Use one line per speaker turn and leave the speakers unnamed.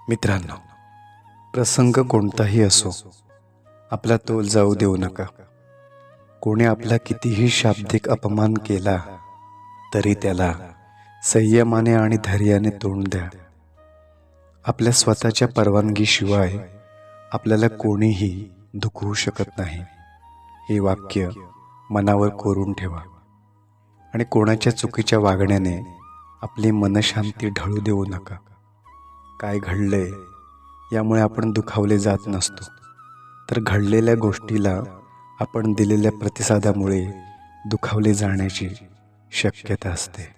मित्रांनो, प्रसंग कोणताही असो, आपला तोल जाऊ देऊ नका. कोणी आपला कितीही शाब्दिक अपमान केला तरी त्याला संयमाने आणि धैर्याने तोंड द्या. आपल्या स्वतःच्या परवानगीशिवाय आपल्याला कोणीही दुखवू शकत नाही, हे वाक्य मनावर कोरून ठेवा. आणि कोणाच्या चुकीच्या वागण्याने आपली मनशांती ढळू देऊ नका. काय घडलंय यामुळे आपण दुखावले जात नसतो, तर घडलेल्या गोष्टीला आपण दिलेल्या प्रतिसादामुळे दुखावले जाण्याची शक्यता असते.